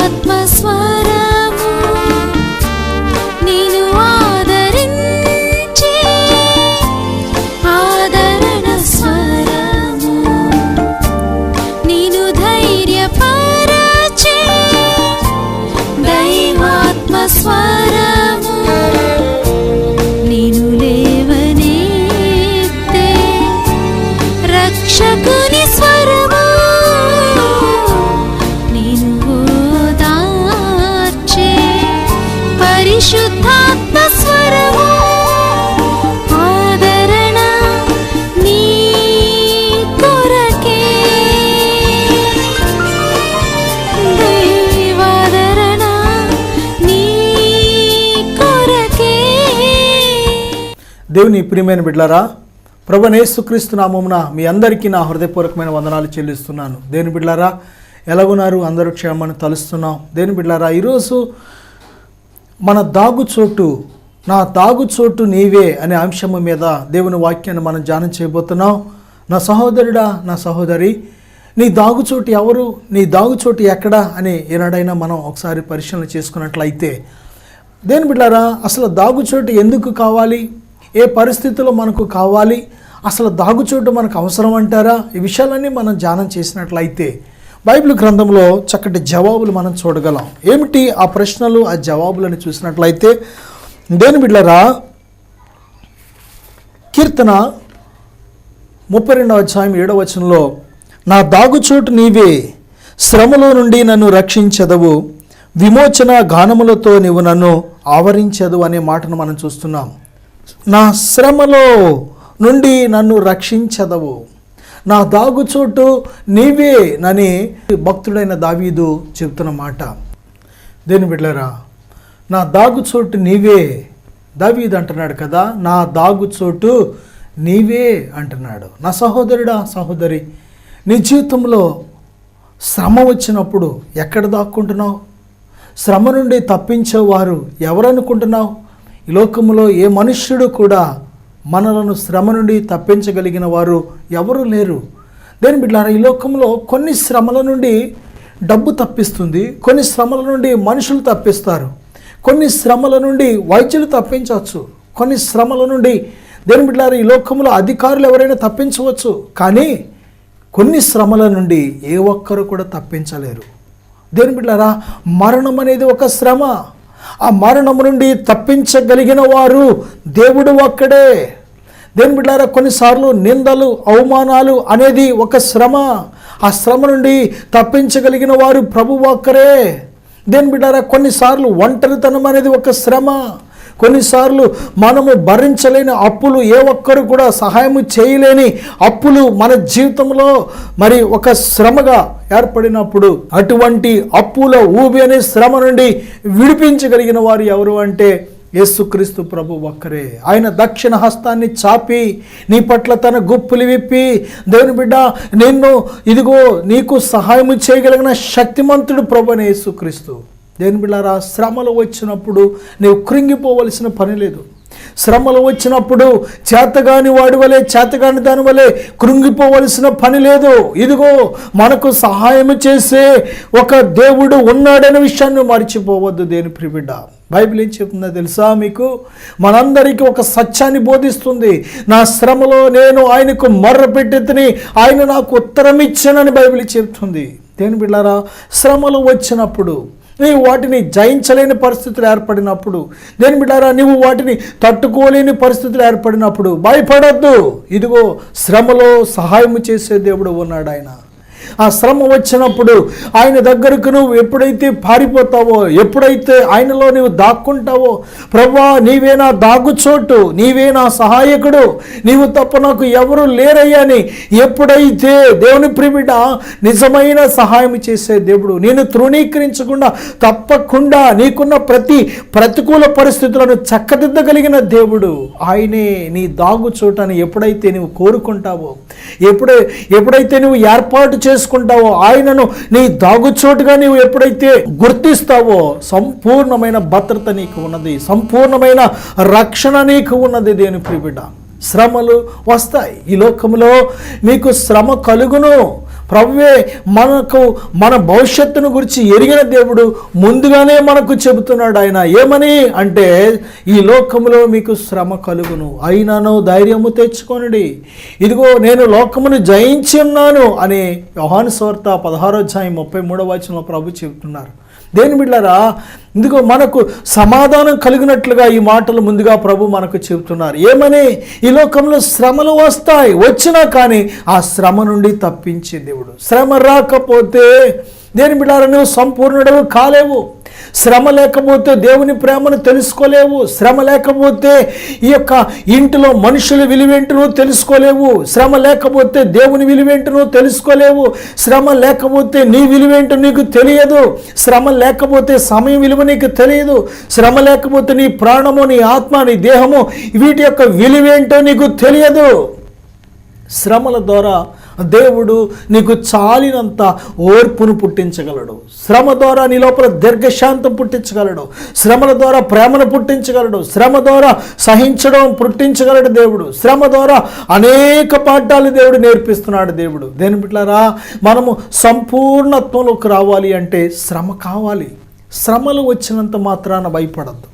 దైవాత్మ స్వరము నేను ఆదరించే ఆదరణ స్వరము నేను ధైర్యపరచే దైవాత్మ స్వరము నేను లేవనెత్తే రక్షకుని స్వరము నేను ఓదార్చే పరిశుద్ధాత్మ స్వరము ఆదరణ నీ కొరకే దైవాదరణ నీ కొరకే. దేవుని ప్రియమైన బిడ్డలారా, ప్రభువైన యేసుక్రీస్తు నామమున మీ అందరికీ నా హృదయపూర్వకమైన వందనాలు చెల్లిస్తున్నాను. దేవుని బిడ్డలారా, ఎలాగున్నారు? అందరూ క్షేమాన్ని తలుస్తున్నాం. దేవుని బిడ్డలారా, ఈరోజు మన దాగుచోటు, నా దాగుచోటు నీవే అనే అంశము మీద దేవుని వాక్యాన్ని మనం ధ్యానం చేయబోతున్నాం. నా సహోదరుడా, నా సహోదరి, నీ దాగుచోటు ఎవరు, నీ దాగుచోటు ఎక్కడా అని ఏనాడైనా మనం ఒకసారి పరిశీలన చేసుకున్నట్లయితే, దేవుని బిడ్డలారా, అసలు దాగుచోటు ఎందుకు కావాలి, ఏ పరిస్థితుల్లో మనకు కావాలి, అసలు దాగుచోటు మనకు అవసరం అంటారా? ఈ విషయాలన్నీ మనం ధ్యానం చేసినట్లయితే బైబిల్ గ్రంథంలో చక్కటి జవాబులు మనం చూడగలం. ఏమిటి ఆ ప్రశ్నలు, ఆ జవాబులను చూసినట్లయితే, దేవుని బిడ్డలారా, కీర్తన 32వ అధ్యాయం 7వ వచనంలో, నా దాగుచోటు నీవే, శ్రమలో నుండి నన్ను రక్షించెదవు, విమోచన గానములతో నీవు నన్ను ఆవరించెదవు అనే మాటను మనం చూస్తున్నాం. నా శ్రమలో నుండి నన్ను రక్షించెదవు, నా దాగుచోటు నీవే నని భక్తుడైన దావీదు చెబుతున్న మాట. దేని బిడ్డలారా, నా దాగుచోటు నీవే, దావీదు అంటున్నాడు కదా, నా దాగుచోటు నీవే అంటున్నాడు. నా సహోదరుడా, సహోదరి, నీ జీవితంలో శ్రమ వచ్చినప్పుడు ఎక్కడ దాక్కుంటున్నావు? శ్రమ నుండి తప్పించేవారు ఎవరనుకుంటున్నావు? ఈ లోకంలో ఏ మనుష్యుడు కూడా మనలను శ్రమ నుండి తప్పించగలిగిన వారు ఎవరు లేరు. దేని బిడ్డలారా, ఈ లోకంలో కొన్ని శ్రమల నుండి డబ్బు తప్పిస్తుంది, కొన్ని శ్రమల నుండి మనుషులు తప్పిస్తారు, కొన్ని శ్రమల నుండి వైద్యులు తప్పించవచ్చు, కొన్ని శ్రమల నుండి దేని బిడ్డలారా ఈ లోకంలో అధికారులు ఎవరైనా తప్పించవచ్చు. కానీ కొన్ని శ్రమల నుండి ఏ ఒక్కరు కూడా తప్పించలేరు. దేని బిడ్డలారా, మరణం అనేది ఒక శ్రమ. ఆ మరణం నుండి తప్పించగలిగిన వారు దేవుడు ఒక్కడే. దేని బిడ్డలారా, కొన్నిసార్లు నిందలు, అవమానాలు అనేది ఒక శ్రమ. ఆ శ్రమ నుండి తప్పించగలిగిన వారు ప్రభువు ఒక్కరే. దేని బిడ్డలారా, కొన్నిసార్లు ఒంటరితనం అనేది ఒక శ్రమ. కొన్నిసార్లు మనము భరించలేని అప్పులు, ఏ ఒక్కరు కూడా సహాయం చేయలేని అప్పులు మన జీవితంలో మరి ఒక శ్రమగా ఏర్పడినప్పుడు, అటువంటి అప్పుల ఊబి అనే శ్రమ నుండి విడిపించగలిగిన వారు ఎవరు అంటే యేసుక్రీస్తు ప్రభు ఒక్కరే. ఆయన దక్షిణ హస్తాన్ని చాపి నీ పట్ల తన గుప్పులు విప్పి, దేవుని బిడ్డ, నిన్ను ఇదిగో నీకు సహాయం చేయగలిగిన శక్తిమంతుడు ప్రభు అని యేసుక్రీస్తు. దేవుని బిడ్డలారా, శ్రమలు వచ్చినప్పుడు నీవు కృంగిపోవలసిన పని లేదు. శ్రమలు వచ్చినప్పుడు చేతగాని వాడి వలె, చేతగాని దాని వలె కృంగిపోవలసిన పని లేదు. ఇదిగో మనకు సహాయం చేసే ఒక దేవుడు ఉన్నాడనే విషయాన్ని మర్చిపోవద్దు. దేని ప్రియబిడ్డ, బైబిల్ ఏం చెప్తుందో తెలుసా మీకు? మనందరికీ ఒక సత్యాన్ని బోధిస్తుంది. నా శ్రమలో నేను ఆయనకు మొర్ర పెట్టెత్తిని, ఆయన నాకు ఉత్తరం ఇచ్చానని బైబిల్ చెప్తుంది. దేని బిడ్డలారా, శ్రమలు వచ్చినప్పుడు, నీవు వాటిని జయించలేని పరిస్థితులు ఏర్పడినప్పుడు, దేని బిడ్డారా, నీవు వాటిని తట్టుకోలేని పరిస్థితులు ఏర్పడినప్పుడు భయపడొద్దు. ఇదిగో శ్రమలో సహాయం చేసే దేవుడు ఉన్నాడు ఆయన. ఆ శ్రమ వచ్చినప్పుడు ఆయన దగ్గరకు నువ్వు ఎప్పుడైతే పారిపోతావో, ఎప్పుడైతే ఆయనలో నీవు దాక్కుంటావో, ప్రభువా నీవే నా దాగుచోటు, నీవే నా సహాయకుడు, నీవు తప్ప నాకు ఎవరు లేరయ్యని ఎప్పుడైతే దేవుని ప్రియబిడ్డ నిజమైన సహాయం చేసే దేవుడు, నేను తృణీకరించకుండా తప్పకుండా నీకున్న ప్రతి ప్రతికూల పరిస్థితులను చక్కదిద్దగలిగిన దేవుడు ఆయనే నీ దాగుచోటని ఎప్పుడైతే నువ్వు కోరుకుంటావో, ఎప్పుడైతే నువ్వు ఏర్పాటు చేసుకుంటావో, ఆయనను నీ దాగుచోటుగా నీవు ఎప్పుడైతే గుర్తిస్తావో, సంపూర్ణమైన భద్రత నీకు ఉన్నది, సంపూర్ణమైన రక్షణ నీకు ఉన్నది. దేని ప్రియబిడ్డ, శ్రమలు వస్తాయి. ఈ లోకంలో మీకు శ్రమ కలుగును. ప్రభువే మనకు మన భవిష్యత్తును గురించి ఎరిగిన దేవుడు ముందుగానే మనకు చెబుతున్నాడు. ఆయన ఏమని అంటే, ఈ లోకములో మీకు శ్రమ కలుగును, అయినను ధైర్యము తెచ్చుకొనుడి, ఇదిగో నేను లోకమును జయించి ఉన్నాను అని యోహాను సువార్త 16:33 ప్రభు చెబుతున్నారు. దేని బిడ్డలారా, ఇందుకు మనకు సమాధానం కలిగినట్లుగా ఈ మాటలు ముందుగా ప్రభు మనకు చెబుతున్నారు. ఏమని? ఈ లోకంలో శ్రమలు వస్తాయి, వచ్చినా కానీ ఆ శ్రమ నుండి తప్పించే దేవుడు. శ్రమ రాకపోతే దేని బిడ్డలారా నువ్వు సంపూర్ణుడవు కాలేవు. శ్రమ లేకపోతే దేవుని ప్రేమను తెలుసుకోలేవు. శ్రమ లేకపోతే ఈ యొక్క ఇంటిలో మనుషుల విలువేంటో తెలుసుకోలేవు. శ్రమ లేకపోతే దేవుని విలువేంటో తెలుసుకోలేవు. శ్రమ లేకపోతే నీ విలువేంటో నీకు తెలియదు. శ్రమ లేకపోతే సమయం విలువ నీకు తెలియదు. శ్రమ లేకపోతే నీ ప్రాణము, నీ ఆత్మ, నీ దేహము, వీటి యొక్క విలువేంటో నీకు తెలియదు. శ్రమల ద్వారా దేవుడు నీకు చాలినంత ఓర్పును పుట్టించగలడు. శ్రమ ద్వారా నీ లోపల దీర్ఘశాంతం పుట్టించగలడు. శ్రమల ద్వారా ప్రేమను పుట్టించగలడు. శ్రమ ద్వారా సహించడం పుట్టించగలడు దేవుడు. శ్రమ ద్వారా అనేక పాఠాలు దేవుడు నేర్పిస్తున్నాడు. దేవుడు దేని బిడ్డలారా, మనము సంపూర్ణత్వంలోకి రావాలి అంటే శ్రమ కావాలి. శ్రమలు వచ్చినంత మాత్రాన భయపడద్దు.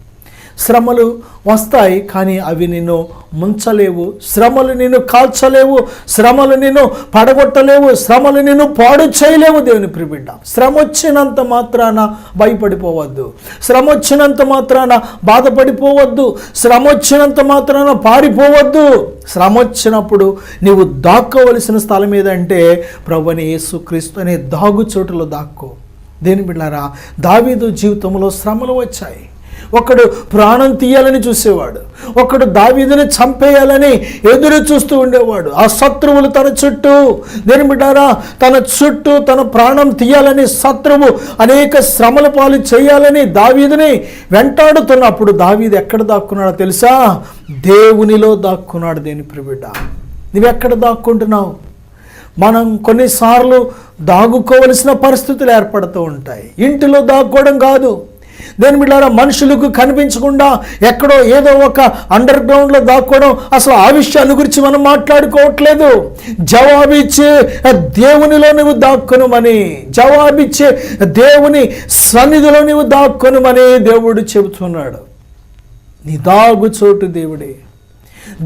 శ్రమలు వస్తాయి కానీ అవి నిన్ను ముంచలేవు. శ్రమలు నిన్ను కాల్చలేవు. శ్రమలు నిన్ను పడగొట్టలేవు. శ్రమలు నిన్ను పాడు చేయలేవు. దేవుని ప్రియబిడ్డ, శ్రమ వచ్చినంత మాత్రాన భయపడిపోవద్దు. శ్రమ వచ్చినంత మాత్రాన బాధపడిపోవద్దు. శ్రమ వచ్చినంత మాత్రాన పారిపోవద్దు. శ్రమ వచ్చినప్పుడు నీవు దాక్కోవలసిన స్థలం ఏదంటే ప్రభువైన యేసుక్రీస్తు అనే దాగు చోటులో దాక్కో. దేని బిడ్డలారా, దావీదు జీవితంలో శ్రమలు వచ్చాయి. ఒకడు ప్రాణం తీయాలని చూసేవాడు, ఒకడు దావీదుని చంపేయాలని ఎదురు చూస్తూ ఉండేవాడు. ఆ శత్రువులు తన చుట్టూ, దేని బిడ్డారా, తన చుట్టూ తన ప్రాణం తీయాలని శత్రువు అనేక శ్రమల పాలు చేయాలని దావీదుని వెంటాడుతున్నప్పుడు దావీదు ఎక్కడ దాక్కున్నాడో తెలుసా? దేవునిలో దాక్కున్నాడు. దేని ప్రియబిడ్డ, నువ్వెక్కడ దాక్కుంటున్నావు? మనం కొన్నిసార్లు దాగుకోవలసిన పరిస్థితులు ఏర్పడుతూ ఉంటాయి. ఇంటిలో దాక్కోవడం కాదు. దేని బిడ్డలారా, మనుషులకు కనిపించకుండా ఎక్కడో ఏదో ఒక అండర్ గ్రౌండ్లో దాక్కోవడం, అసలు ఆ విషయాల గురించి మనం మాట్లాడుకోవట్లేదు. జవాబిచ్చే దేవునిలో నువ్వు దాక్కునుమని, జవాబిచ్చే దేవుని సన్నిధిలో నువ్వు దాక్కునుమని దేవుడు చెబుతున్నాడు. నీ దాగు చోటు దేవుడే.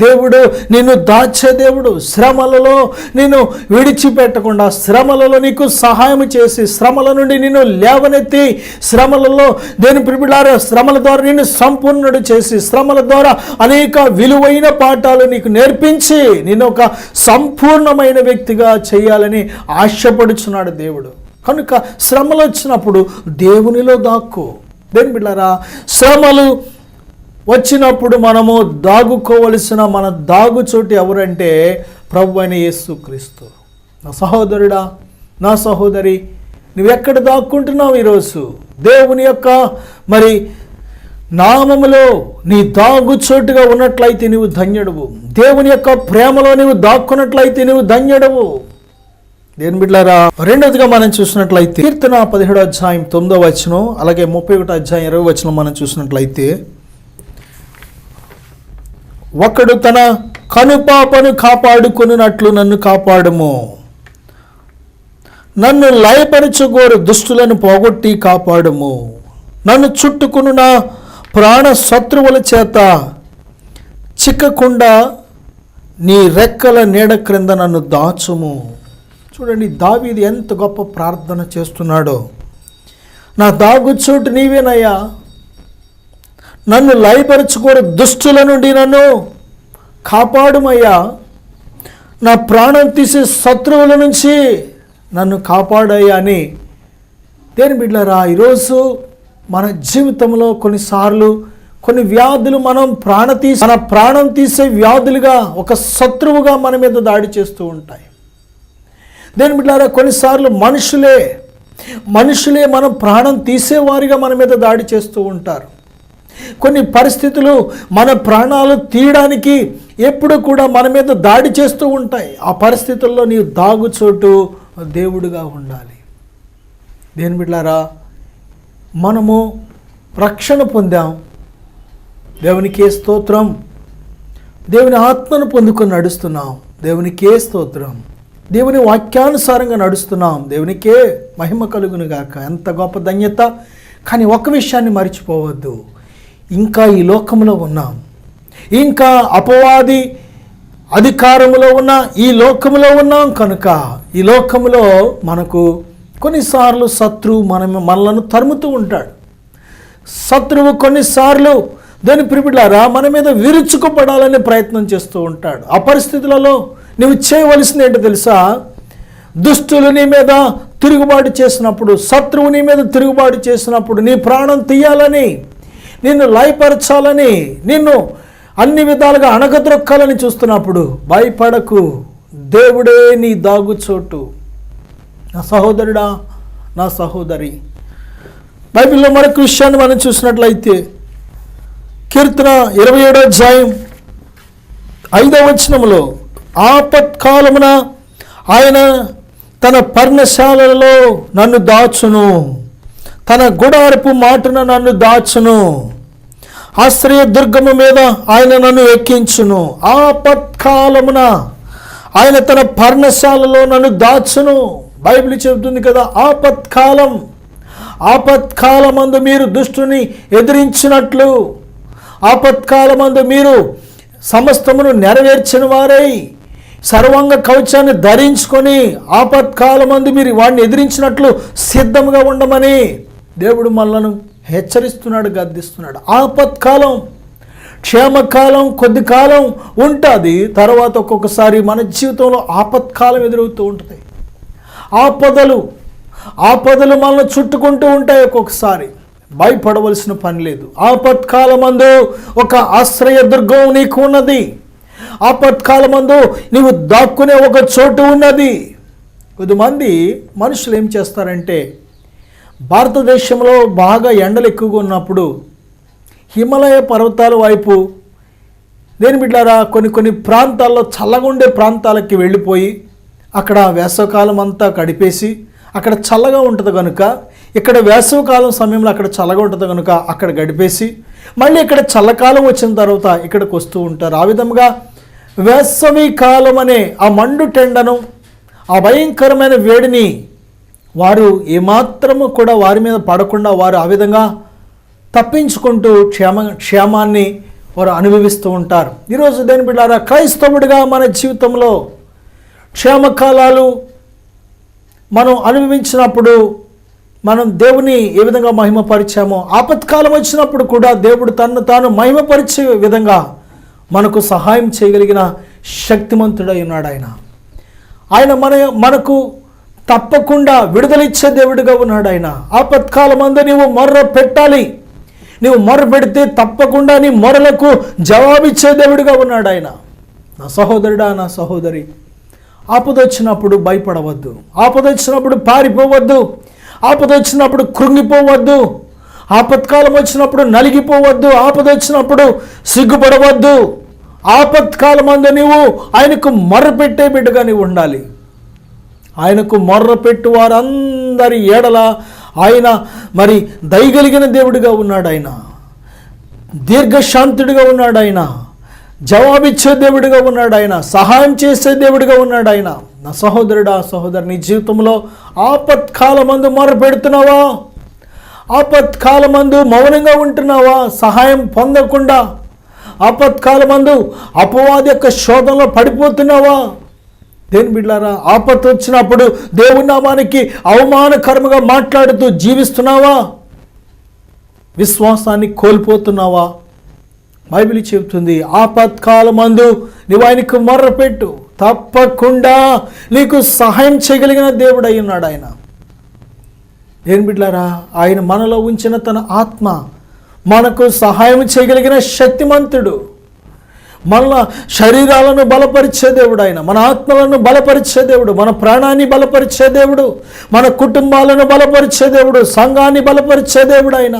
దేవుడు నిన్ను దాచే దేవుడు. శ్రమలలో నిన్ను విడిచిపెట్టకుండా, శ్రమలలో నీకు సహాయం చేసి, శ్రమల నుండి నిన్ను లేవనెత్తి, శ్రమలలో దేని ప్రియబిడ్డలారా శ్రమల ద్వారా నిన్ను సంపూర్ణుడు చేసి, శ్రమల ద్వారా అనేక విలువైన పాఠాలు నీకు నేర్పించి నిన్ను ఒక సంపూర్ణమైన వ్యక్తిగా చేయాలని ఆశపడుచున్నాడు దేవుడు. కనుక శ్రమలు వచ్చినప్పుడు దేవునిలో దాక్కో. దేని బిడ్డలారా, శ్రమలు వచ్చినప్పుడు మనము దాగుకోవలసిన మన దాగుచోటు ఎవరంటే ప్రభువైన యేసుక్రీస్తు. నా సహోదరుడా, నా సహోదరి, నువ్వెక్కడ దాక్కుంటున్నావు ఈరోజు? దేవుని యొక్క మరి నామములో నీ దాగుచోటుగా ఉన్నట్లయితే నీవు ధన్యుడవు. దేవుని యొక్క ప్రేమలో నీవు దాక్కున్నట్లయితే నీవు ధన్యుడవు. దేని బిడ్డలారా, రెండోదిగా మనం చూసినట్లయితే కీర్తన 17:9 అలాగే 31:20 మనం చూసినట్లయితే, ఒకడు తన కనుపాపను కాపాడుకున్నట్లు నన్ను కాపాడుము, నన్ను లయపరచుగోరు దుష్టులను పోగొట్టి కాపాడుము, నన్ను చుట్టుకుని నా ప్రాణ శత్రువుల చేత చిక్కకుండా నీ రెక్కల నీడ క్రింద నన్ను దాచుము. చూడండి, దావీదు ఎంత గొప్ప ప్రార్థన చేస్తున్నాడో. నా దాగుచోటు నీవేనయ్యా, నన్ను లయపరచుకోరు దుష్టుల నుండి నన్ను కాపాడుమయ్యా, నా ప్రాణం తీసే శత్రువుల నుంచి నన్ను కాపాడయ్యా అని. దేని బిడ్డలారా, ఈరోజు మన జీవితంలో కొన్నిసార్లు కొన్ని వ్యాధులు మన ప్రాణం తీసే వ్యాధులుగా, ఒక శత్రువుగా మన మీద దాడి చేస్తూ ఉంటాయి. దేని బిడ్డలారా, కొన్నిసార్లు మనుషులే మనం ప్రాణం తీసేవారిగా మన మీద దాడి చేస్తూ ఉంటారు. కొన్ని పరిస్థితులు మన ప్రాణాలు తీయడానికి ఎప్పుడు కూడా మన మీద దాడి చేస్తూ ఉంటాయి. ఆ పరిస్థితుల్లో నీవు దాగుచోటు దేవుడుగా ఉండాలి. దేని బిడ్డలారా, మనము రక్షణ పొందాం, దేవునికే స్తోత్రం. దేవుని ఆత్మను పొందుకొని నడుస్తున్నాం, దేవునికే స్తోత్రం. దేవుని వాక్యానుసారంగా నడుస్తున్నాం. దేవునికే మహిమ కలుగును గాక. ఎంత గొప్ప ధన్యత. కానీ ఒక విషయాన్ని మర్చిపోవద్దు, ఇంకా ఈ లోకంలో ఉన్నాం, ఇంకా అపవాది అధికారములో ఉన్న ఈ లోకములో ఉన్నాం కనుక ఈ లోకములో మనకు కొన్నిసార్లు శత్రువు మనలను తరుముతూ ఉంటాడు. శత్రువు కొన్నిసార్లు దాని ప్రియులారా మన మీద విరుచుకుపడాలనే ప్రయత్నం చేస్తూ ఉంటాడు. ఆ పరిస్థితులలో నువ్వు చేయవలసింది ఏంటో తెలుసా? దుష్టులు నీ మీద తిరుగుబాటు చేసినప్పుడు, శత్రువు నీ మీద తిరుగుబాటు చేసినప్పుడు, నీ ప్రాణం తీయాలని, నిన్ను లయపరచాలని, నిన్ను అన్ని విధాలుగా అణగద్రొక్కాలని చూస్తున్నప్పుడు భయపడకు, దేవుడే నీ దాగుచోటు. నా సహోదరుడా, నా సహోదరి, బైబిల్లో మరొక విషయాన్ని మనం చూసినట్లయితే కీర్తన 27వ అధ్యాయం 5వ వచనములో, ఆపత్కాలమున ఆయన తన పర్ణశాలలో నన్ను దాచును, తన గుడారపు మాటున నన్ను దాచును, ఆశ్రయ దుర్గము మీద ఆయన నన్ను ఎక్కించును. ఆపత్కాలమున ఆయన తన పర్ణశాలలో నన్ను దాచును. బైబిల్ చెబుతుంది కదా, ఆపత్కాలమందు మీరు దుష్టుని ఎదిరించినట్లు, ఆపత్కాలమందు మీరు సమస్తమును నెరవేర్చిన వారై సర్వాంగ కవచాన్ని ధరించుకొని ఆపత్కాలమందు మీరు వాడిని ఎదిరించినట్లు సిద్ధంగా ఉండమని దేవుడు మనలను హెచ్చరిస్తున్నాడు, గద్దిస్తున్నాడు. ఆపత్కాలం, క్షేమకాలం కొద్ది కాలం ఉంటుంది, తర్వాత ఒక్కొక్కసారి మన జీవితంలో ఆపత్కాలం ఎదురవుతూ ఉంటుంది. ఆపదలు మనల్ని చుట్టుకుంటూ ఉంటాయి. ఒక్కొక్కసారి భయపడవలసిన పని లేదు. ఆపత్కాలమందు ఒక ఆశ్రయ దుర్గం నీకు ఉన్నది. ఆపత్కాలమందు నీవు దాక్కునే ఒక చోటు ఉన్నది. కొద్దిమంది మనుషులు ఏం చేస్తారంటే, భారతదేశంలో బాగా ఎండలు ఎక్కువగా ఉన్నప్పుడు హిమాలయ పర్వతాల వైపు దేని బిడ్డారా కొన్ని ప్రాంతాల్లో చల్లగా ఉండే ప్రాంతాలకి వెళ్ళిపోయి అక్కడ వేసవకాలం అంతా గడిపేసి, అక్కడ చల్లగా ఉంటుంది కనుక, ఇక్కడ వేసవకాలం సమయంలో అక్కడ చల్లగా ఉంటుంది కనుక అక్కడ గడిపేసి, మళ్ళీ ఇక్కడ చల్లకాలం వచ్చిన తర్వాత ఇక్కడికి వస్తూ ఉంటారు. ఆ విధంగా వేసవి కాలం అనే ఆ మండు టెండను, ఆ భయంకరమైన వేడిని వారు ఏమాత్రము కూడా వారి మీద పడకుండా వారు ఆ విధంగా తప్పించుకుంటూ క్షేమాన్ని వారు అనుభవిస్తూ ఉంటారు. ఈరోజు దేని బిడ్డారా, క్రైస్తవుడిగా మన జీవితంలో క్షేమకాలాలు మనం అనుభవించినప్పుడు మనం దేవుని ఏ విధంగా మహిమపరిచామో, ఆపత్కాలం వచ్చినప్పుడు కూడా దేవుడు తనను తాను మహిమపరిచే విధంగా మనకు సహాయం చేయగలిగిన శక్తిమంతుడై ఉన్నాడు. ఆయన మనకు తప్పకుండా విడుదలిచ్చే దేవుడిగా ఉన్నాడు. ఆయన ఆపత్కాలమందు నీవు మొర్ర పెట్టాలి. నీవు మొర్ర పెడితే తప్పకుండా నీ మొరలకు జవాబిచ్చే దేవుడిగా ఉన్నాడు ఆయన. నా సహోదరుడా, నా సహోదరి, ఆపదొచ్చినప్పుడు భయపడవద్దు, ఆపదొచ్చినప్పుడు పారిపోవద్దు, ఆపదొచ్చినప్పుడు కృంగిపోవద్దు, ఆపత్కాలం వచ్చినప్పుడు నలిగిపోవద్దు, ఆపదొచ్చినప్పుడు సిగ్గుపడవద్దు. ఆపత్కాలమందు నీవు ఆయనకు మొర్ర పెట్టే బిడ్డగా నీవు ఉండాలి. ఆయనకు మొర్ర పెట్టు వారందరి ఏడల ఆయన మరి దయగలిగిన దేవుడిగా ఉన్నాడు. ఆయన దీర్ఘశాంతుడిగా ఉన్నాడు. ఆయన జవాబిచ్చే దేవుడిగా ఉన్నాడు. ఆయన సహాయం చేసే దేవుడిగా ఉన్నాడు. ఆయన నా సహోదరుడా, సహోదరు, నీ జీవితంలో ఆపత్కాలమందు మొర్ర పెడుతున్నావా? ఆపత్కాలమందు మౌనంగా ఉంటున్నావా? సహాయం పొందకుండా ఆపత్కాలమందు అపవాది యొక్క శోధనలో పడిపోతున్నావా? దేని బిడ్డలారా, ఆపత్తు వచ్చినప్పుడు దేవుని నామానికి అవమానకరముగా మాట్లాడుతూ జీవిస్తున్నావా? విశ్వాసాన్ని కోల్పోతున్నావా? బైబిల్ చెబుతుంది, ఆపత్కాలమందు నీవు ఆయనకు మొర్రపెట్టు, తప్పకుండా నీకు సహాయం చేయగలిగిన దేవుడు అయి ఉన్నాడు ఆయన. దేని బిడ్డలారా, ఆయన మనలో ఉంచిన తన ఆత్మ మనకు సహాయం చేయగలిగిన శక్తిమంతుడు. మన శరీరాలను బలపరిచే దేవుడు ఆయన, మన ఆత్మలను బలపరిచే దేవుడు, మన ప్రాణాన్ని బలపరిచే దేవుడు, మన కుటుంబాలను బలపరిచే దేవుడు, సంఘాన్ని బలపరిచే దేవుడు ఆయన.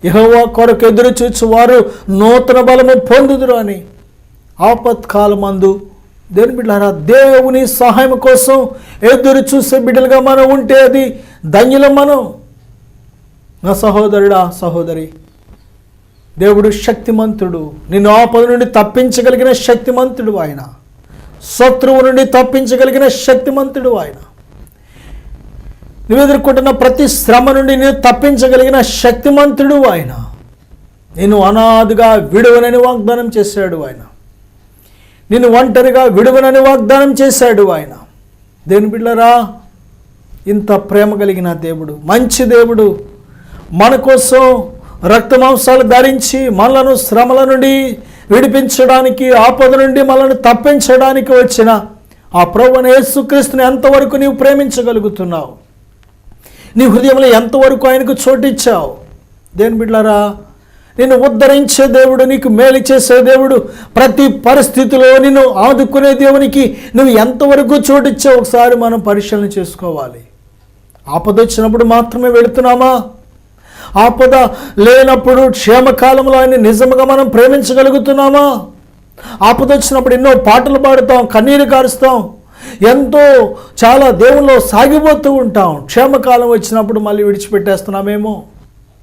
యెహోవా కొరకు ఎదురు చూచు వారు నూతన బలము పొందుదురు అని. ఆపత్కాలమందు దేని బిడ్డలారా, దేవుని సహాయం కోసం ఎదురు చూసే బిడ్డలుగా మనం ఉంటే అది ధన్యులం మనం. నా సహోదరుడా, సహోదరి, దేవుడు శక్తిమంతుడు, నిన్ను ఆపద నుండి తప్పించగలిగిన శక్తిమంతుడు ఆయన. శత్రువు నుండి తప్పించగలిగిన శక్తిమంతుడు ఆయన. నువ్వు ఎదుర్కొంటున్న ప్రతి శ్రమ నుండి నేను తప్పించగలిగిన శక్తిమంతుడు ఆయన. నేను అనాథగా విడువనని వాగ్దానం చేశాడు ఆయన. నిన్ను ఒంటరిగా విడువనని వాగ్దానం చేశాడు ఆయన. దేవుని బిడ్డలారా, ఇంత ప్రేమ కలిగిన దేవుడు, మంచి దేవుడు, మన కోసం రక్తమాంసాలు ధరించి మనలను శ్రమల నుండి విడిపించడానికి, ఆపద నుండి మనల్ని తప్పించడానికి వచ్చిన ఆ ప్రభువైన యేసుక్రీస్తుని ఎంతవరకు నీవు ప్రేమించగలుగుతున్నావు? నీ హృదయంలో ఎంతవరకు ఆయనకు చోటిచ్చావు? దేవుని బిడ్డలారా, నిన్ను ఉద్ధరించే దేవుడు, నీకు మేలు చేసే దేవుడు, ప్రతి పరిస్థితిలో నిన్ను ఆదుకునే దేవునికి నువ్వు ఎంతవరకు చోటిచ్చావు ఒకసారి మనం పరిశీలన చేసుకోవాలి. ఆపద వచ్చినప్పుడు మాత్రమే వెళుతున్నామా? ఆపద లేనప్పుడు క్షేమకాలంలో ఆయన నిజంగా మనం ప్రేమించగలుగుతున్నామా? ఆపద వచ్చినప్పుడు ఎన్నో పాటలు పాడుతాం, కన్నీరు కారుస్తాం, ఎంతో చాలా దేవుల్లో సాగిపోతూ ఉంటాం. క్షేమకాలం వచ్చినప్పుడు మళ్ళీ విడిచిపెట్టేస్తున్నామేమో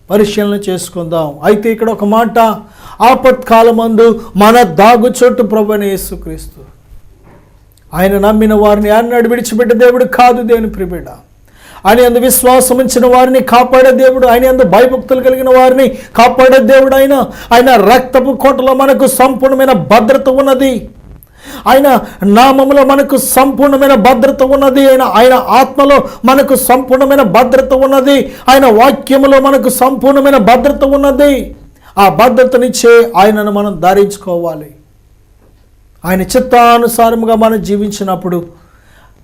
పరిశీలన చేసుకుందాం. అయితే ఇక్కడ ఒక మాట, ఆపత్కాలమందు మన దాగుచోటు ప్రభువైన యేసుక్రీస్తు. ఆయన నమ్మిన వారిని అన్నాడు విడిచిపెట్టే దేవుడు కాదు. దేవుని ప్రియబిడ్డ, ఆయన యందు విశ్వాసం ఉంచిన వారిని కాపాడే దేవుడు, ఆయన యందు భయభక్తులు కలిగిన వారిని కాపాడే దేవుడు. ఆయన రక్తపు కోటలో మనకు సంపూర్ణమైన భద్రత ఉన్నది. ఆయన నామములో మనకు సంపూర్ణమైన భద్రత ఉన్నది. ఆయన ఆత్మలో మనకు సంపూర్ణమైన భద్రత ఉన్నది. ఆయన వాక్యములో మనకు సంపూర్ణమైన భద్రత ఉన్నది. ఆ భద్రతనిచ్చే ఆయనను మనం ధరించుకోవాలి. ఆయన చిత్తానుసారముగా మనం జీవించినప్పుడు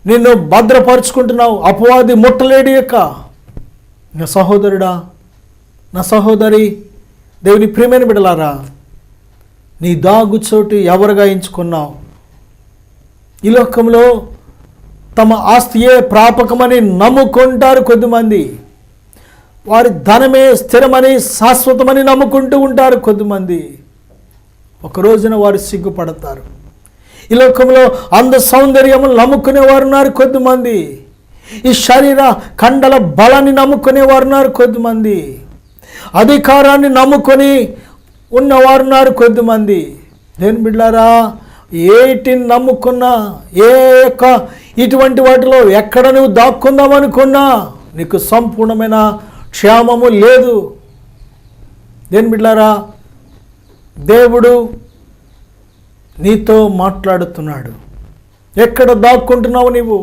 నిన్ను భద్రపరుచుకుంటున్నావు, అపవాది ముట్టలేడు యొక్క. నా సహోదరుడా, నా సహోదరి, దేవుని ప్రియమైన బిడ్డలారా, నీ దాగుచోటు ఎవరుగా ఎంచుకున్నావు? ఈ లోకంలో తమ ఆస్తియే ప్రాపకమని నమ్ముకుంటారు కొద్దిమంది. వారి ధనమే స్థిరమని శాశ్వతమని నమ్ముకుంటూ ఉంటారు కొద్దిమంది. ఒక రోజున వారు సిగ్గుపడతారు. ఈ లోకంలో అంద సౌందర్యము నమ్ముకునేవారు ఉన్నారు కొద్దిమంది. ఈ శరీర కండల బలాన్ని నమ్ముకునేవారు ఉన్నారు కొద్దిమంది. అధికారాన్ని నమ్ముకొని ఉన్నవారున్నారు కొద్దిమంది. దేవుని బిడ్డలారా, ఏటిని నమ్ముకున్నా, ఏ యొక్క ఇటువంటి వాటిలో ఎక్కడ నువ్వు దాక్కుందామనుకున్నా నీకు సంపూర్ణమైన క్షేమము లేదు. దేవుని బిడ్డలారా, దేవుడు నీతో మాట్లాడుతున్నాడు. ఎక్కడ దాక్కుంటున్నావు నీవు?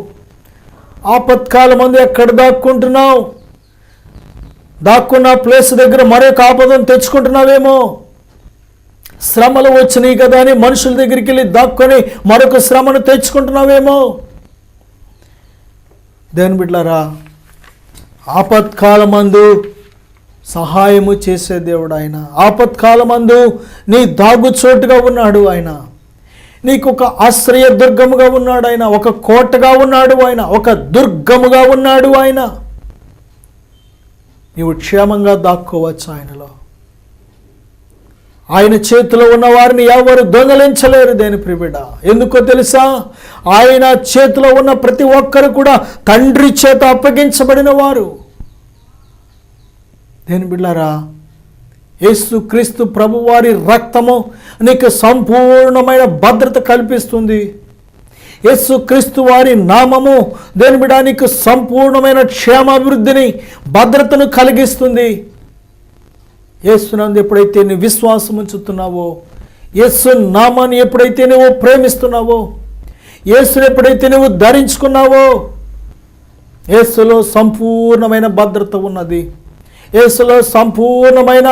ఆపత్కాలం మందు ఎక్కడ దాక్కుంటున్నావు? దాక్కున్న ప్లేస్ దగ్గర మరొక ఆపదను తెచ్చుకుంటున్నావేమో. శ్రమలు వచ్చినాయి కదా అని మనుషుల దగ్గరికి వెళ్ళి దాక్కొని మరొక శ్రమను తెచ్చుకుంటున్నావేమో. దేవుని బిడ్డలారా, ఆపత్కాలమందు సహాయము చేసే దేవుడు ఆయన. ఆపత్కాలమందు నీ దాగుచోటుగా ఉన్నాడు ఆయన. నీకు ఒక ఆశ్రయ దుర్గముగా ఉన్నాడు ఆయన. ఒక కోటగా ఉన్నాడు ఆయన. ఒక దుర్గముగా ఉన్నాడు ఆయన. నీవు క్షేమంగా దాక్కోవచ్చు ఆయనలో. ఆయన చేతిలో ఉన్న వారిని ఎవరు దొంగలించలేరు. దేని ప్రియబిడ్డ, ఎందుకో తెలుసా? ఆయన చేతిలో ఉన్న ప్రతి ఒక్కరు కూడా తండ్రి చేత అప్పగించబడిన వారు. దేని బిడ్డలారా, యేసుక్రీస్తు ప్రభువారి రక్తము నీకు సంపూర్ణమైన భద్రత కల్పిస్తుంది. యేసుక్రీస్తు వారి నామము దేని బిడ్డ నీకు సంపూర్ణమైన క్షేమాభివృద్ధిని, భద్రతను కలిగిస్తుంది. యేసునందు ఎప్పుడైతే నువ్వు విశ్వాసం ఉంచుతున్నావో, యేసు నామాన్ని ఎప్పుడైతే నువ్వు ప్రేమిస్తున్నావో, యేసుని ఎప్పుడైతే నువ్వు ధరించుకున్నావో, యేసులో సంపూర్ణమైన భద్రత ఉన్నది. యేసులో సంపూర్ణమైన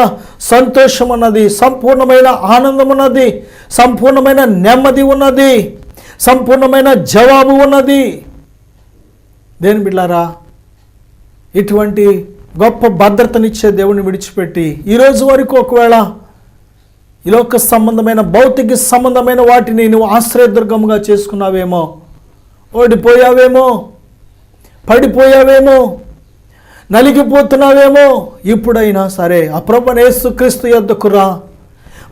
సంతోషం ఉన్నది, సంపూర్ణమైన ఆనందం ఉన్నది, సంపూర్ణమైన నెమ్మది ఉన్నది, సంపూర్ణమైన జవాబు ఉన్నది. దేని బిడ్డలారా, ఇటువంటి గొప్ప భద్రతనిచ్చే దేవుని విడిచిపెట్టి ఈరోజు వరకు ఒకవేళ ఈ లోక సంబంధమైన భౌతిక సంబంధమైన వాటిని నువ్వు ఆశ్రయదుర్గముగా చేసుకున్నావేమో, ఓడిపోయావేమో, పడిపోయావేమో, నలిగిపోతున్నావేమో. ఇప్పుడైనా సరే ఆ ప్రభువైన యేసుక్రీస్తు యొద్దకు రా.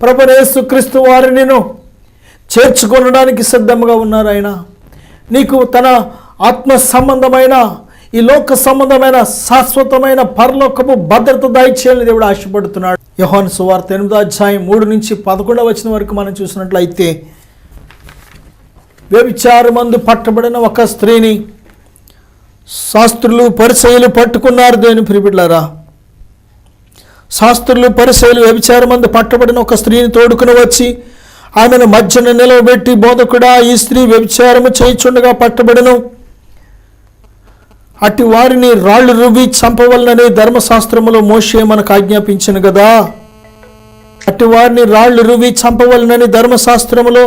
ప్రభువైన యేసుక్రీస్తు వారు నేను చేర్చుకొనడానికి సిద్ధంగా ఉన్నారు. ఆయన నీకు తన ఆత్మ సంబంధమైన, ఈ లోక సంబంధమైన, శాశ్వతమైన పరలోకపు భద్రత దయచేయాలని దేవుడు ఆశపడుతున్నాడు. యోహాను సువార్త 8వ అధ్యాయం 3 నుంచి 11వ వచనం వరకు మనం చూసినట్లయితే, వ్యభిచారమందు పట్టబడిన ఒక స్త్రీని శాస్త్రులు పరిసయ్యులు పట్టుకున్నారు. దేవుని ప్రియబిడ్డలారా, శాస్త్రులు పరిసయ్యులు వ్యభిచారమందు పట్టబడిన ఒక స్త్రీని తోడుకుని వచ్చి ఆమెను మధ్యన నిలవబెట్టి, బోధకుడా, ఈ స్త్రీ వ్యభిచారము చేయుచుండగా పట్టబడను, అట్టి వారిని రాళ్ళు రువ్వి చంపవలనని ధర్మశాస్త్రములో మోషే మనకు ఆజ్ఞాపించను కదా. అట్టి వారిని రాళ్ళు రువ్వి చంపవలనని ధర్మశాస్త్రములో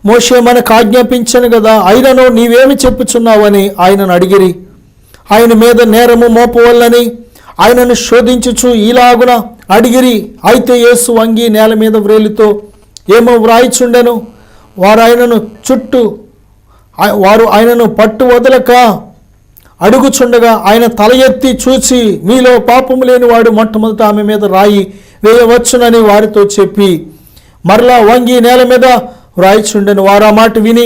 మోషే మనకు ఆజ్ఞాపించను కదా. అయినను నీవేమి చెప్పుచున్నావని ఆయనను అడిగిరి. ఆయన మీద నేరము మోపవలనని ఆయనను శోధించుచు ఇలాగున అడిగిరి. అయితే యేసు వంగి నేల మీద వ్రేలితో ఏమో వ్రాయిచుండెను. వారు ఆయనను పట్టు వదలక అడుగుచుండగా ఆయన తల ఎత్తి చూచి, మీలో పాపము లేనివాడు మొట్టమొదట ఆమె మీద రాయి వేయవచ్చునని వారితో చెప్పి మరలా వంగి నేల మీద వ్రాయిచుండెను. వారు ఆ మాట విని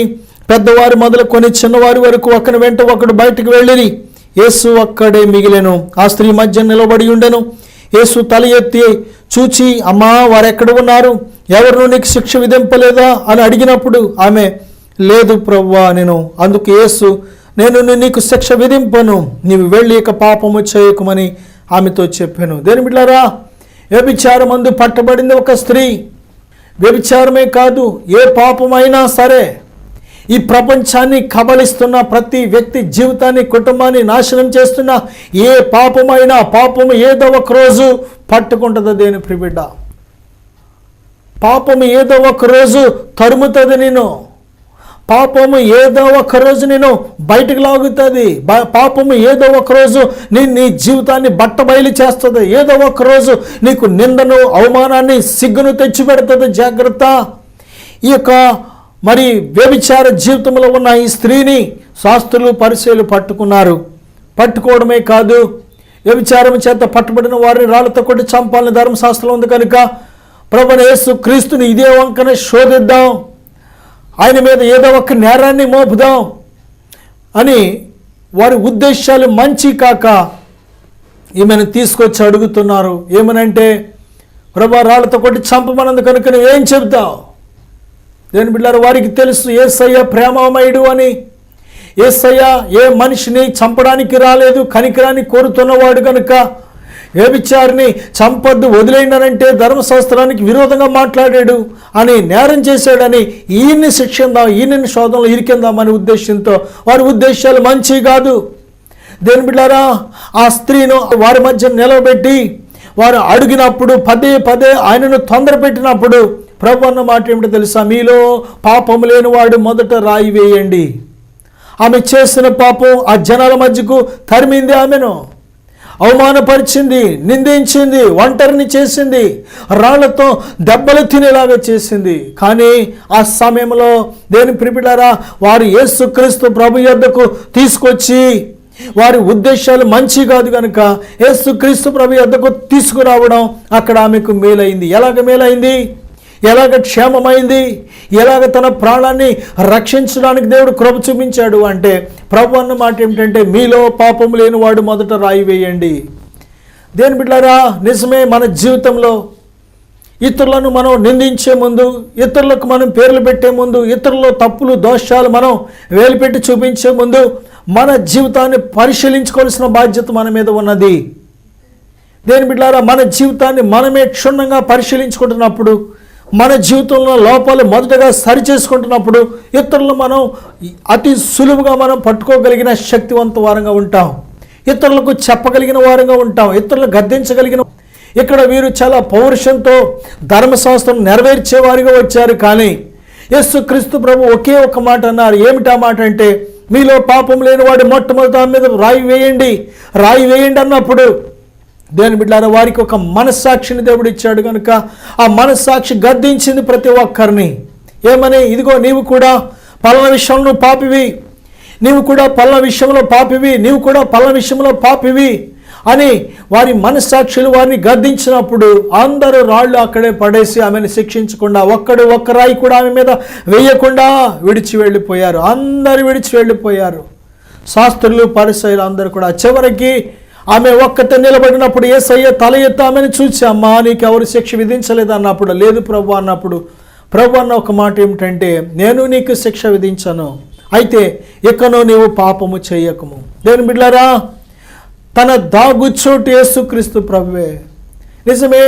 పెద్దవారు మొదలుకొని చిన్నవారి వరకు ఒకని వెంట ఒకడు బయటికి వెళ్ళిరి. యేసు అక్కడే మిగిలెను. ఆ స్త్రీ మధ్య నిలబడి ఉండెను. యేసు తల ఎత్తి చూచి, అమ్మా, వారెక్కడ ఉన్నారు? ఎవరు నీకు శిక్ష విధింపలేదా అని అడిగినప్పుడు ఆమె, లేదు ప్రభువా నేను. అందుకు యేసు, నేను నీకు శిక్ష విధింపను, నీవు వెళ్ళి ఇక పాపము చేయకుమని ఆమెతో చెప్పాను. దేని బిడ్డలారా, వ్యభిచారమందు పట్టబడింది ఒక స్త్రీ. వ్యభిచారమే కాదు, ఏ పాపమైనా సరే ఈ ప్రపంచాన్ని కబళిస్తున్న ప్రతి వ్యక్తి జీవితాన్ని, కుటుంబాన్ని నాశనం చేస్తున్న ఏ పాపమైనా, పాపము ఏదో ఒక రోజు పట్టుకుంటుంది. దేని ప్రియబిడ్డ, పాపము ఏదో ఒక రోజు తరుముతుంది నేను. పాపము ఏదో ఒక రోజు నేను బయటకు లాగుతుంది. పాపము ఏదో ఒక రోజు నీ జీవితాన్ని బట్టబయలు చేస్తుంది. ఏదో ఒక రోజు నీకు నిందను, అవమానాన్ని, సిగ్గును తెచ్చిపెడుతుంది. జాగ్రత్త. ఈ యొక్క మరి వ్యభిచార జీవితంలో ఉన్న ఈ స్త్రీని శాస్త్రులు పరిసయ్యులు పట్టుకున్నారు. పట్టుకోవడమే కాదు, వ్యభిచారం చేత పట్టుబడిన వారిని రాళ్లతో కొట్టి చంపాలని ధర్మశాస్త్రం ఉంది కనుక ప్రభువైన యేసు క్రీస్తుని ఇదే వంకన శోధిద్దాం, ఆయన మీద ఏదో ఒక నేరాన్ని మోపుదాం అని వారి ఉద్దేశాలు మంచి కాక ఈమెను తీసుకొచ్చి అడుగుతున్నారు. ఏమనంటే, ప్రభా, రాళ్లతో కొట్టి చంపమన్నందు కనుక నువ్వేం చెబుతావు? దేని బిడ్డలారా, వారికి తెలుసు యేసయ్య ప్రేమమయుడు అని. యేసయ్య ఏ మనిషిని చంపడానికి రాలేదు, కనికరాన్ని కోరుతున్నవాడు కనుక వ్యభిచారిని చంపొద్దు, వదిలేయనంటే ధర్మశాస్త్రానికి విరోధంగా మాట్లాడాడు అని, నేరం చేశాడని ఈయన్ని శిక్షిందాం, ఈయన్ని శోధనలో ఇరికిందామనే ఉద్దేశంతో, వారి ఉద్దేశాలు మంచి కాదు. దేని బిడ్డలారా, ఆ స్త్రీను వారి మధ్య నిలవబెట్టి వారు అడిగినప్పుడు, పదే పదే ఆయనను తొందర పెట్టినప్పుడు ప్రభు అన్న మాట ఏమిటో తెలుసా? మీలో పాపము లేనివాడు మొదట రాయి వేయండి. ఆమె చేసిన పాపం ఆ జనాల మధ్యకు తరిమింది, ఆమెను అవమానపరిచింది, నిందించింది, ఒంటరిని చేసింది, రాళ్లతో దెబ్బలు తినేలాగా చేసింది. కానీ ఆ సమయంలో దేని ప్రియబిడ్డలారా, వారు యేసుక్రీస్తు ప్రభు యొద్దకు తీసుకొచ్చి, వారి ఉద్దేశాలు మంచి కాదు కనుక యేసుక్రీస్తు ప్రభు యొద్దకు తీసుకురావడం అక్కడ ఆమెకు మేలైంది. ఎలాగ మేలైంది? ఎలాగ క్షేమమైంది? ఎలాగ తన ప్రాణాన్ని రక్షించడానికి దేవుడు కృప చూపించాడు అంటే, ప్రభు అన్న మాట ఏమిటంటే, మీలో పాపము లేనివాడు మొదట రాయి వేయండి. దేని బిడ్డలారా, నిజమే, మన జీవితంలో ఇతరులను మనం నిందించే ముందు, ఇతరులకు మనం పేర్లు పెట్టే ముందు, ఇతరుల తప్పులు దోషాలు మనం వేలుపెట్టి చూపించే ముందు మన జీవితాన్ని పరిశీలించుకోవాల్సిన బాధ్యత మన మీద ఉన్నది. దేని బిడ్డలారా, మన జీవితాన్ని మనమే క్షుణ్ణంగా పరిశీలించుకుంటున్నప్పుడు, మన జీవితంలో లోపాలు మొదటగా సరిచేసుకుంటున్నప్పుడు ఇతరులు మనం అతి సులువుగా మనం పట్టుకోగలిగిన శక్తివంత వారంగా ఉంటాం. ఇతరులకు చెప్పగలిగిన వారంగా ఉంటాం. ఇతరులు గద్దించగలిగిన. ఇక్కడ వీరు చాలా పౌరుషంతో ధర్మశాస్త్రం నెరవేర్చేవారిగా వచ్చారు. కానీ యేసుక్రీస్తు ప్రభు ఒకే ఒక మాట అన్నారు. ఏమిటా మాట అంటే, మీలో పాపం లేనివాడు మొట్టమొదట ఆమె మీద రాయి వేయండి, రాయి వేయండి అన్నప్పుడు దేని బిడ్డలారా, వారికి ఒక మనస్సాక్షిని దేవుడు ఇచ్చాడు కనుక ఆ మనస్సాక్షి గద్దించింది ప్రతి ఒక్కరిని. ఏమని? ఇదిగో నీవు కూడా పలానా విషయంలో పాపివి, నీవు కూడా పలానా విషయంలో పాపివి, నీవు కూడా పలానా విషయంలో పాపివి అని వారి మనస్సాక్షులు వారిని గద్దించినప్పుడు అందరూ రాళ్ళు అక్కడే పడేసి ఆమెను శిక్షించకుండా, ఒక్క రాయి కూడా ఆమె మీద వేయకుండా విడిచి వెళ్ళిపోయారు. అందరూ విడిచి వెళ్ళిపోయారు. శాస్త్రులు, పరిసయ్యులు అందరూ కూడా. చివరికి ఆమె ఒక్కతే నిలబడినప్పుడు యేసయ్య తల ఎత్తి ఆమెను చూసి, అమ్మా, నీకు ఎవరు శిక్ష విధించలేదు అన్నప్పుడు, లేదు ప్రభు అన్నప్పుడు ప్రభు అన్న ఒక మాట ఏమిటంటే, నేను నీకు శిక్ష విధించను, అయితే ఇకను నీవు పాపము చేయకము. దేవుని బిడ్డలారా, తన దాగుచోటు యేసుక్రీస్తు ప్రభువే. నిజమే,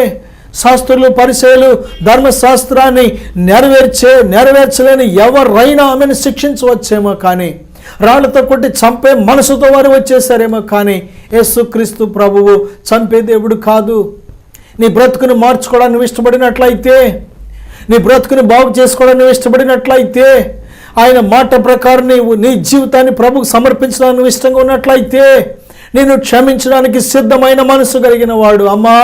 శాస్త్రులు పరిచయులు ధర్మశాస్త్రాన్ని నెరవేర్చలేని ఎవరైనా ఆమెను శిక్షించవచ్చేమో, కానీ రాళ్లతో కొట్టి చంపే మనసుతో వారు వచ్చేసారేమో, కానీ యేసుక్రీస్తు ప్రభువు చంపే దేవుడు కాదు. నీ బ్రతుకును మార్చుకోవడానికి ఇష్టపడినట్లయితే, నీ బ్రతుకుని బాగు చేసుకోవడానికి ఇష్టపడినట్లయితే, ఆయన మాట ప్రకారం నీవు నీ జీవితాన్ని ప్రభుకు సమర్పించడానికి ఇష్టంగా ఉన్నట్లయితే, నేను క్షమించడానికి సిద్ధమైన మనసు కలిగిన వాడు, అమ్మా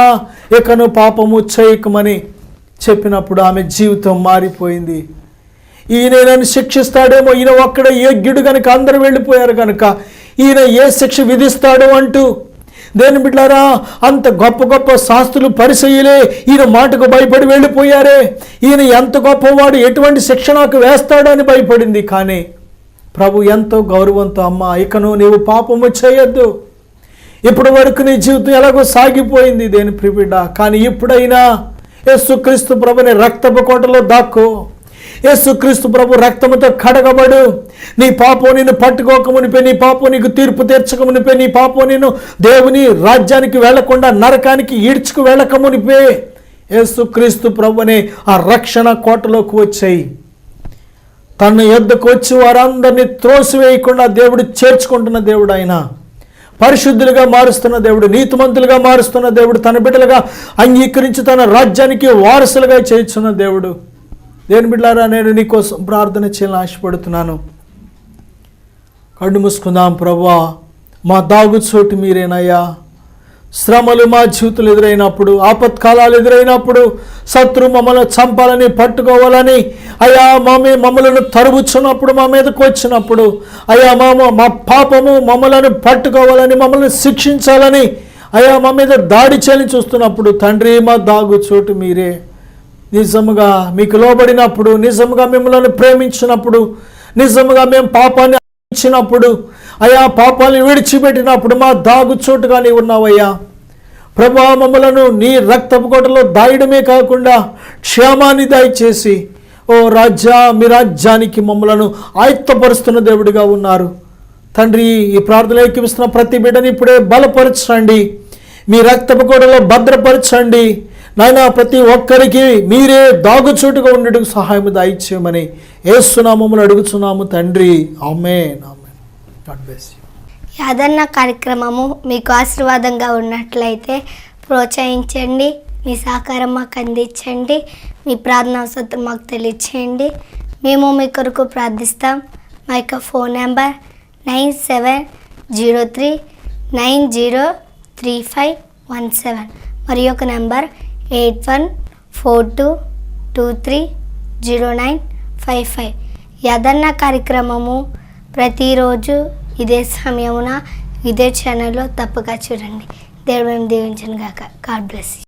ఇకను పాపము చేయకమని చెప్పినప్పుడు ఆమె జీవితం మారిపోయింది. ఈయన నన్ను శిక్షిస్తాడేమో, ఈయన ఒక్కడే యోగ్యుడు కనుక అందరూ వెళ్ళిపోయారు కనుక ఈయన ఏ శిక్ష విధిస్తాడు అంటూ, దేని బిడ్డారా, అంత గొప్ప గొప్ప శాస్త్రులు పరిచయులే ఈయన మాటకు భయపడి వెళ్ళిపోయారే. ఈయన ఎంత గొప్పవాడు, ఎటువంటి శిక్ష నాకు వేస్తాడు అని భయపడింది. కానీ ప్రభు ఎంతో గౌరవంతో, అమ్మ ఇకను నీవు పాపము చేయొద్దు. ఇప్పటి వరకు నీ జీవితం ఎలాగో సాగిపోయింది దేని ప్రిబిడ్డ, కానీ ఇప్పుడైనా యేసుక్రీస్తు ప్రభుని రక్తపు కోటలో దాక్కో. యేసుక్రీస్తు ప్రభు రక్తముతో కడగబడు. నీ పాపం నిన్ను పట్టుకోకమునిపే, నీ పాపం నీకు తీర్పు తీర్చకమునిపే, నీ పాపం నిన్ను దేవుని రాజ్యానికి వెళ్లకుండా నరకానికి ఈడ్చుకు వెళ్ళకమునిపే యేసుక్రీస్తు ప్రభుని ఆ రక్షణ కోటలోకి వచ్చాయి. తన యొద్దకు వచ్చి వారందరినీ త్రోసివేయకుండా దేవుడు చేర్చుకుంటున్న దేవుడు, ఆయన పరిశుద్ధులుగా మారుస్తున్న దేవుడు, నీతిమంతులుగా మారుస్తున్న దేవుడు, తన బిడ్డలుగా అంగీకరించి తన రాజ్యానికి వారసులుగా చేర్చున్న దేవుడు. దేని బిడ్డలారా, నేను నీకోసం ప్రార్థన చేయాలని ఆశపడుతున్నాను. కళ్ళు మూసుకుందాం. ప్రభువా, మా దాగుచోటు మీరేనయ్యా. శ్రమలు మా జీవితాలు ఎదురైనప్పుడు, ఆపత్కాలాలు ఎదురైనప్పుడు, శత్రు మమ్మల్ని చంపాలని పట్టుకోవాలని అయ్యా మమ్మలను తరుముచున్నప్పుడు, మా మీదకు వచ్చినప్పుడు అయ్యా మా పాపము మమ్మలను పట్టుకోవాలని, మమ్మల్ని శిక్షించాలని అయ్యా మా మీద దాడి చేయాలని చూస్తున్నప్పుడు, తండ్రి మా దాగుచోటు మీరే. నిజముగా మీకు లోబడినప్పుడు, నిజముగా మిమ్మల్ని ప్రేమించినప్పుడు, నిజముగా మేము పాపాన్ని ఇచ్చినప్పుడు, అయ్యా పాపాన్ని విడిచిపెట్టినప్పుడు మా దాగుచోటుగా నీవు ఉన్నావయ్యా. ప్రభా, మమ్మలను నీ రక్తపు కోటలో దాయడమే కాకుండా క్షేమాన్ని దయచేసి, ఓ రాజ్యా, మీ రాజ్యానికి మమ్మలను ఆయుత్తపరుస్తున్న దేవుడిగా ఉన్నారు తండ్రి. ఈ ప్రార్థన ఏకీపిస్తున్న ప్రతి బిడ్డని ఇప్పుడే బలపరచండి, మీ రక్తపు కోటలో భద్రపరచండి నాయనా. ప్రతి ఒక్కరికి మీరే దాగుచోటుగా ఉండటకు సహాయం దయచేయమని యేసునామములో అడుగుచున్నాము తండ్రి. Amen. Amen. God bless you. Yadanna కార్యక్రమము మీకు ఆశీర్వాదంగా ఉన్నట్లయితే ప్రోత్సహించండి, మీ సహకారం మాకు అందించండి, మీ ప్రార్థన అవసరం మాకు తెలియచేయండి. మేము మీ కొరకు ప్రార్థిస్తాం. మా యొక్క ఫోన్ నెంబర్ 9703903517 మరి యొక్క నెంబర్ 8142230955. యాదన్న కార్యక్రమము ప్రతిరోజు ఇదే సమయమున ఇదే ఛానల్లో తప్పక చూడండి. దేవుడు దీవించను గాక. God bless you.